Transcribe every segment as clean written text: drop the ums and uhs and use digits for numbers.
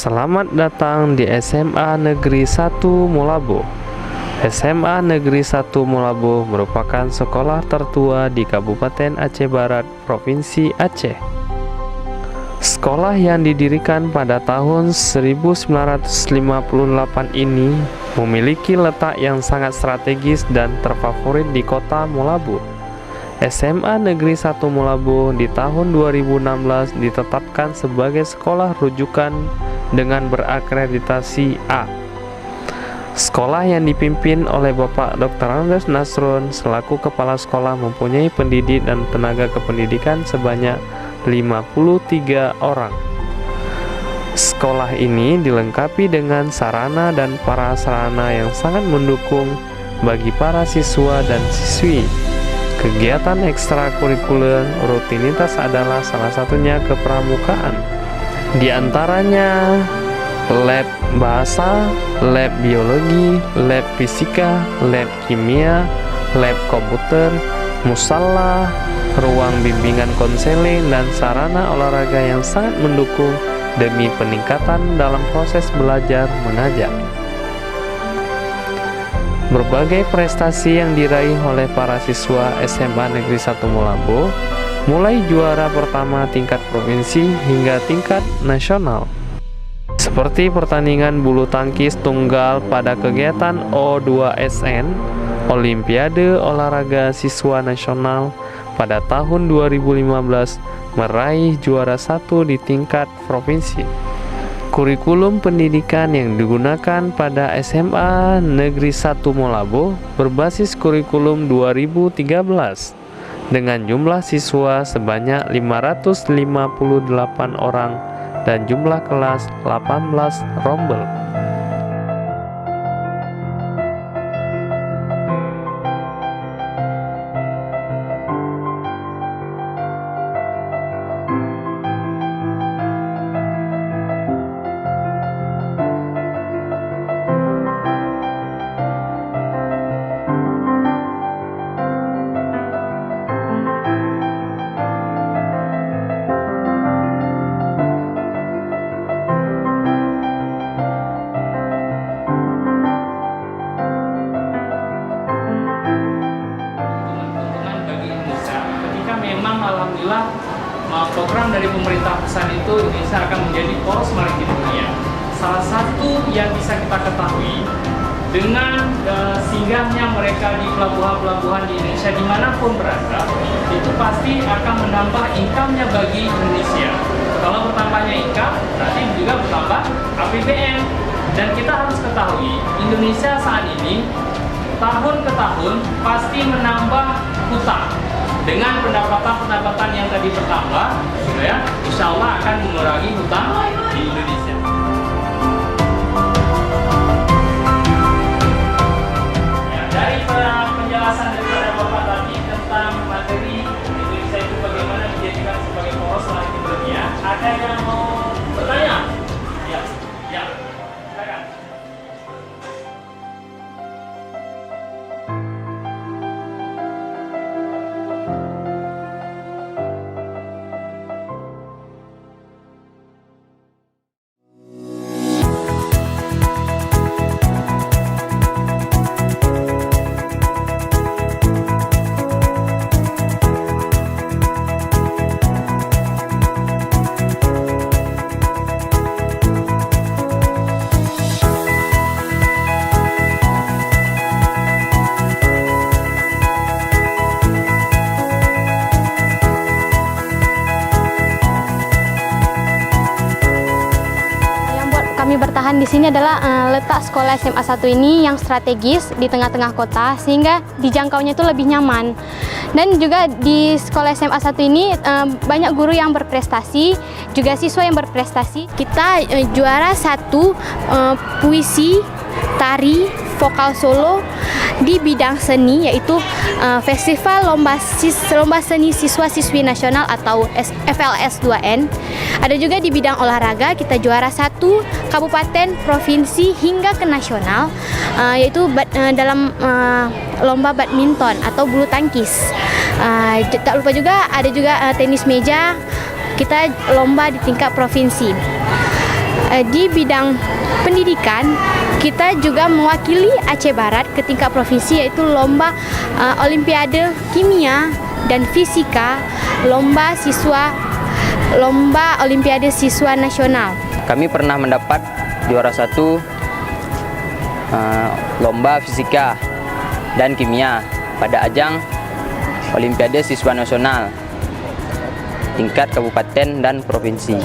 Selamat datang di SMA Negeri 1 Mulabo. SMA Negeri 1 Mulabo merupakan sekolah tertua di Kabupaten Aceh Barat, Provinsi Aceh. Sekolah yang didirikan pada tahun 1958 ini memiliki letak yang sangat strategis dan terfavorit di kota Mulabo. SMA Negeri 1 Mulabo di tahun 2016 ditetapkan sebagai sekolah rujukan dengan berakreditasi A. Sekolah yang dipimpin oleh Bapak Dr. Andes Nasrun selaku kepala sekolah mempunyai pendidik dan tenaga kependidikan sebanyak 53 orang. Sekolah ini dilengkapi dengan sarana dan prasarana yang sangat mendukung bagi para siswa dan siswi. Kegiatan ekstrakurikuler rutinitas adalah salah satunya kepramukaan. Di antaranya lab bahasa, lab biologi, lab fisika, lab kimia, lab komputer, musala, ruang bimbingan konseling, dan sarana olahraga yang sangat mendukung demi peningkatan dalam proses belajar mengajar. Berbagai prestasi yang diraih oleh para siswa SMA Negeri 1 Mulabo, mulai juara pertama tingkat provinsi hingga tingkat nasional. Seperti pertandingan bulu tangkis tunggal pada kegiatan O2SN, Olimpiade Olahraga Siswa Nasional pada tahun 2015 meraih juara 1 di tingkat provinsi. Kurikulum pendidikan yang digunakan pada SMA Negeri 1 Mulabo berbasis kurikulum 2013 dengan jumlah siswa sebanyak 558 orang dan jumlah kelas 18 rombel. Alhamdulillah program dari pemerintah pusat itu Indonesia akan menjadi poros maritim dunia. Salah satu yang bisa kita ketahui dengan singgahnya mereka di pelabuhan-pelabuhan di Indonesia dimanapun berada, itu pasti akan menambah income-nya bagi Indonesia. Kalau bertambahnya income, nanti juga bertambah APBN. Dan kita harus ketahui Indonesia saat ini tahun ke tahun pasti menambah hutang. Dengan pendapatan yang tadi bertambah, ya, insya Allah akan mengurangi hutang di Indonesia. Ya, dari penjelasan daripada Bapak tadi tentang materi Indonesia itu bagaimana dijadikan sebagai poros maritim dunia, ada yang mau bertanya? Ya, silakan. Kami bertahan di sini adalah letak sekolah SMA 1 ini yang strategis di tengah-tengah kota sehingga dijangkaunya itu lebih nyaman. Dan juga di sekolah SMA 1 ini banyak guru yang berprestasi, juga siswa yang berprestasi. Kita juara 1 puisi, tari, vokal solo di bidang seni, yaitu Festival Lomba Seni Siswa-Siswi Nasional atau FLS 2N. Ada juga di bidang olahraga, kita juara 1 kabupaten, provinsi hingga ke nasional, yaitu dalam lomba badminton atau bulu tangkis. Tak lupa juga ada juga tenis meja, kita lomba di tingkat provinsi. Di bidang pendidikan, kita juga mewakili Aceh Barat ke tingkat provinsi, yaitu lomba Olimpiade Kimia dan Fisika, lomba Olimpiade Siswa Nasional. Kami pernah mendapat juara 1 lomba fisika dan kimia pada ajang Olimpiade Siswa Nasional tingkat kabupaten dan provinsi.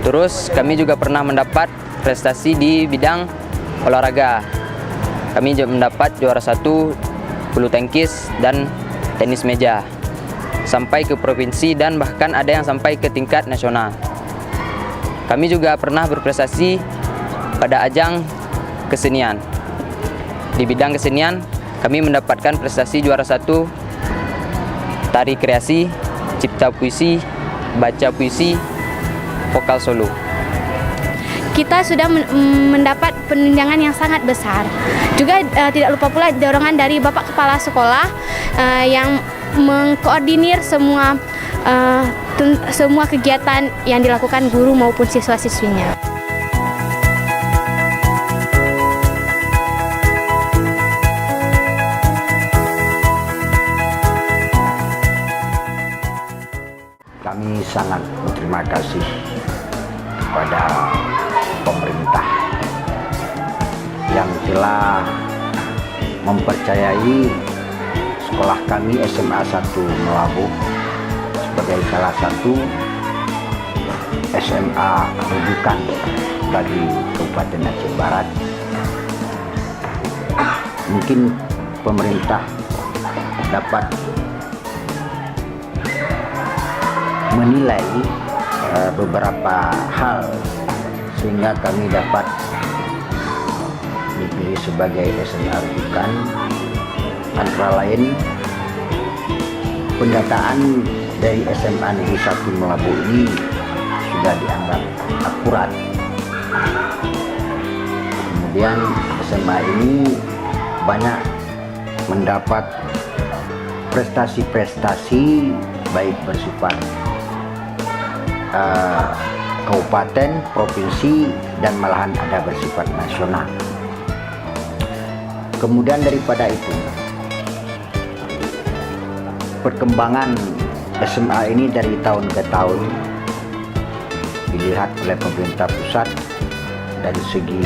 Terus kami juga pernah mendapat prestasi di bidang olahraga. Kami juga mendapat juara 1 bulu tangkis dan tenis meja sampai ke provinsi dan bahkan ada yang sampai ke tingkat nasional. Kami juga pernah berprestasi pada ajang kesenian. Di bidang kesenian kami mendapatkan prestasi juara 1 tari kreasi, cipta puisi, baca puisi, vokal solo. Kita sudah mendapat penunjangan yang sangat besar. Juga tidak lupa pula dorongan dari Bapak Kepala Sekolah yang mengkoordinir semua kegiatan yang dilakukan guru maupun siswa-siswinya. Kami sangat berterima kasih kepada pemerintah yang telah mempercayai sekolah kami SMA 1 Melabuh sebagai salah satu SMA rujukan bagi Kabupaten Aceh Barat. Mungkin pemerintah dapat menilai beberapa hal sehingga kami dapat dipilih sebagai SMA rujukan, antara lain pendataan dari SMA Negeri 1 Melabuh ini sudah dianggap akurat. Kemudian SMA ini banyak mendapat prestasi-prestasi baik bersifat kabupaten, provinsi, dan malahan ada bersifat nasional. Kemudian daripada itu, perkembangan SMA ini dari tahun ke tahun dilihat oleh pemerintah pusat dari segi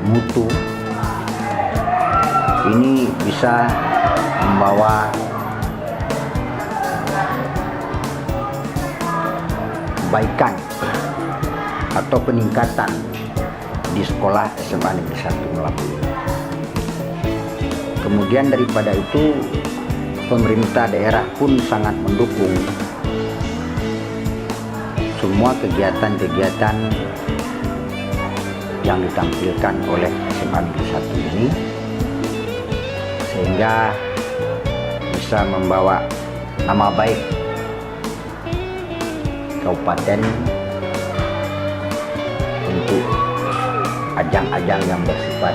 mutu ini bisa membawa kebaikan atau peningkatan di sekolah SMA Negeri 1 Melabuh. Kemudian daripada itu, pemerintah daerah pun sangat mendukung semua kegiatan-kegiatan yang ditampilkan oleh SMA Negeri 1 ini, sehingga bisa membawa nama baik kabupaten untuk ajang-ajang yang bersifat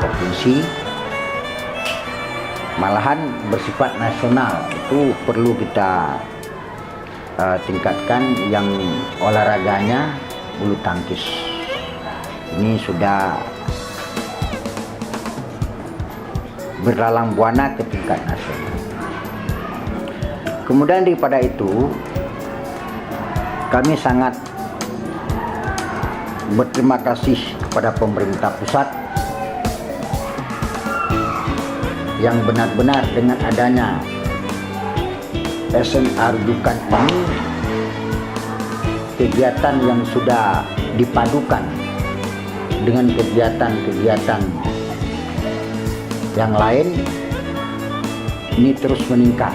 provinsi, malahan bersifat nasional. Itu perlu kita tingkatkan. Yang olahraganya bulu tangkis ini sudah berlalang buana ke tingkat nasional. Kemudian daripada itu, kami sangat berterima kasih kepada pemerintah pusat yang benar-benar dengan adanya SMA rujukan ini, kegiatan yang sudah dipadukan dengan kegiatan-kegiatan yang lain ini terus meningkat.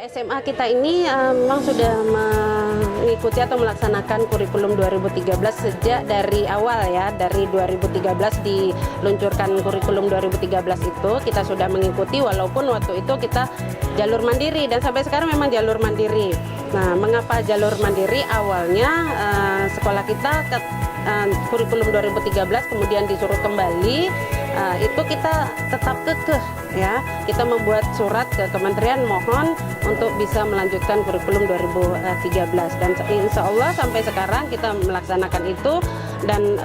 SMA kita ini memang sudah mengikuti atau melaksanakan kurikulum 2013 sejak dari awal ya, dari 2013 diluncurkan kurikulum 2013 itu kita sudah mengikuti, walaupun waktu itu kita jalur mandiri dan sampai sekarang memang jalur mandiri. Nah, mengapa jalur mandiri? Awalnya sekolah kita kurikulum 2013 kemudian disuruh kembali, itu kita tetap kekeh ya, kita membuat surat ke kementerian mohon untuk bisa melanjutkan kurikulum 2013 dan insya Allah sampai sekarang kita melaksanakan itu dan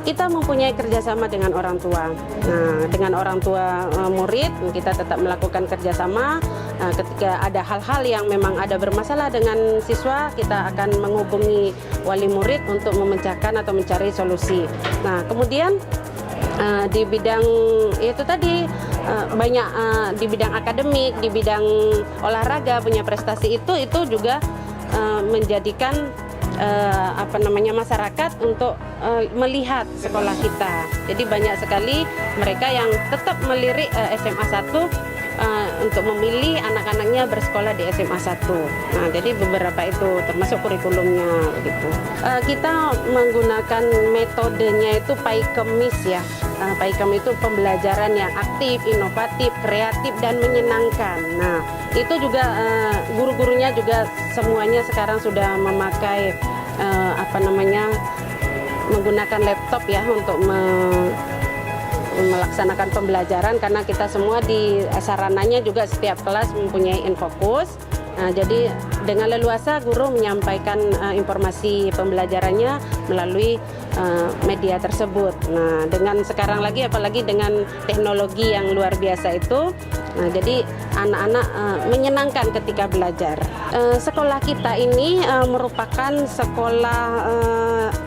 kita mempunyai kerjasama dengan orang tua. Nah, dengan orang tua murid kita tetap melakukan kerjasama. Ketika ada hal-hal yang memang ada bermasalah dengan siswa, kita akan menghubungi wali murid untuk memecahkan atau mencari solusi. Nah, kemudian di bidang itu tadi banyak di bidang akademik, di bidang olahraga punya prestasi itu juga menjadikan masyarakat untuk melihat sekolah kita. Jadi banyak sekali mereka yang tetap melirik SMA 1 untuk memilih anak-anaknya bersekolah di SMA 1. Nah, jadi beberapa itu termasuk kurikulumnya gitu. Kita menggunakan metodenya itu PAIKEMIS ya. PAIKEM itu pembelajaran yang aktif, inovatif, kreatif dan menyenangkan. Nah, itu juga guru-gurunya juga semuanya sekarang sudah memakai menggunakan laptop ya untuk melaksanakan pembelajaran, karena kita semua di sarananya juga setiap kelas mempunyai Infocus. Nah, jadi dengan leluasa guru menyampaikan informasi pembelajarannya melalui media tersebut. Nah, dengan sekarang lagi apalagi dengan teknologi yang luar biasa itu, nah jadi anak-anak menyenangkan ketika belajar. Sekolah kita ini merupakan sekolah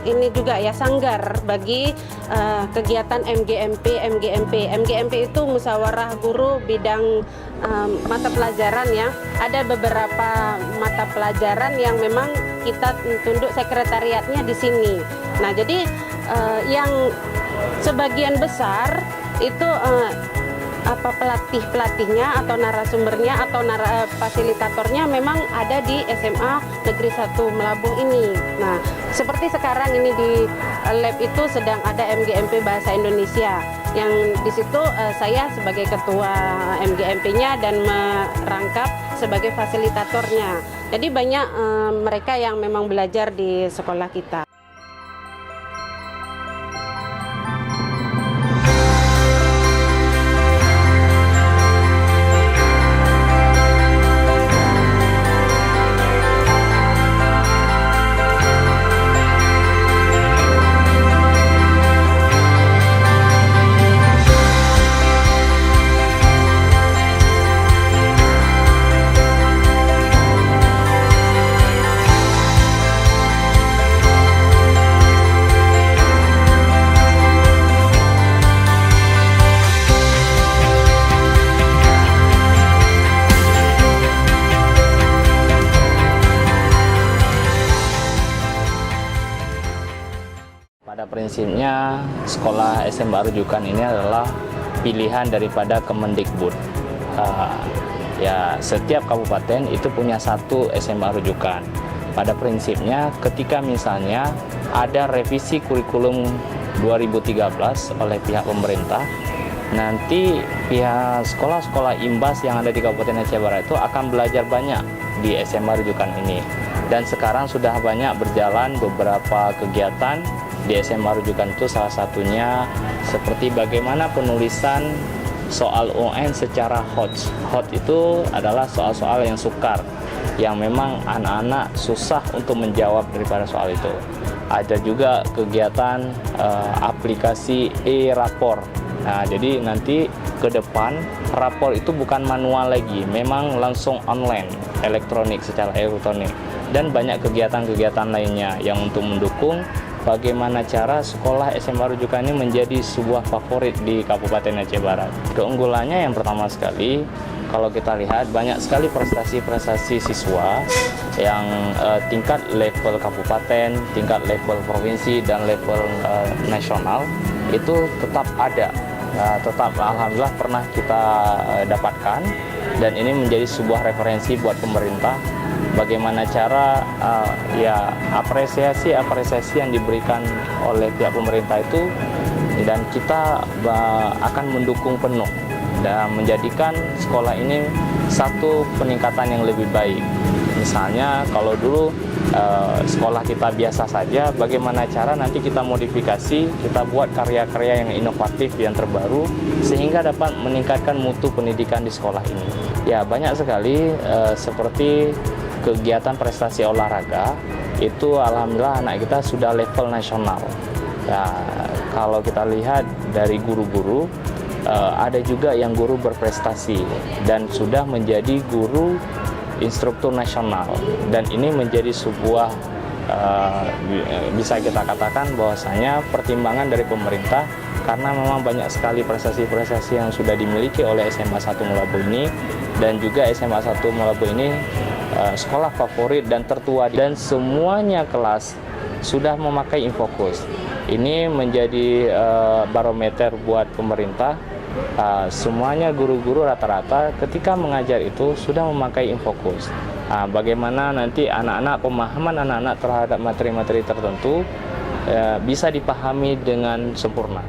ini juga ya sanggar bagi kegiatan MGMP. MGMP itu musyawarah guru bidang mata pelajaran ya. Ada beberapa mata pelajaran yang memang kita tunduk sekretariatnya di sini. Nah, jadi yang sebagian besar itu pelatihnya atau narasumbernya atau fasilitatornya memang ada di SMA Negeri 1 Melabung ini. Nah, seperti sekarang ini di lab itu sedang ada MGMP Bahasa Indonesia yang di situ saya sebagai ketua MGMP-nya dan merangkap sebagai fasilitatornya. Jadi banyak mereka yang memang belajar di sekolah kita. Pada prinsipnya, sekolah SMA rujukan ini adalah pilihan daripada Kemendikbud. Ya, setiap kabupaten itu punya satu SMA rujukan. Pada prinsipnya, ketika misalnya ada revisi kurikulum 2013 oleh pihak pemerintah, nanti pihak sekolah-sekolah imbas yang ada di Kabupaten Aceh Barat itu akan belajar banyak di SMA rujukan ini. Dan sekarang sudah banyak berjalan beberapa kegiatan di SMA rujukan itu, salah satunya seperti bagaimana penulisan soal UN secara hot. Hot itu adalah soal-soal yang sukar, yang memang anak-anak susah untuk menjawab daripada soal itu. Ada juga kegiatan aplikasi e-rapor. Nah, jadi nanti ke depan rapor itu bukan manual lagi, memang langsung online, elektronik, secara elektronik. Dan banyak kegiatan-kegiatan lainnya yang untuk mendukung bagaimana cara sekolah SMA rujukan ini menjadi sebuah favorit di Kabupaten Aceh Barat. Keunggulannya yang pertama sekali, kalau kita lihat banyak sekali prestasi-prestasi siswa yang tingkat level kabupaten, tingkat level provinsi, dan level nasional itu tetap ada. Tetap alhamdulillah pernah kita dapatkan dan ini menjadi sebuah referensi buat pemerintah bagaimana cara apresiasi yang diberikan oleh pihak pemerintah itu, dan kita akan mendukung penuh dan menjadikan sekolah ini satu peningkatan yang lebih baik. Misalnya kalau dulu sekolah kita biasa saja, bagaimana cara nanti kita modifikasi, kita buat karya-karya yang inovatif, yang terbaru, sehingga dapat meningkatkan mutu pendidikan di sekolah ini. Ya, banyak sekali seperti kegiatan prestasi olahraga, itu alhamdulillah anak kita sudah level nasional. Ya, kalau kita lihat dari guru-guru, ada juga yang guru berprestasi dan sudah menjadi guru instruktur nasional, dan ini menjadi sebuah bisa kita katakan bahwasanya pertimbangan dari pemerintah, karena memang banyak sekali prestasi-prestasi yang sudah dimiliki oleh SMA 1 Melabu ini, dan juga SMA 1 Melabu ini sekolah favorit dan tertua, dan semuanya kelas sudah memakai Infocus. Ini menjadi barometer buat pemerintah. Semuanya guru-guru rata-rata ketika mengajar itu sudah memakai Infocus. Bagaimana nanti pemahaman anak-anak terhadap materi-materi tertentu bisa dipahami dengan sempurna.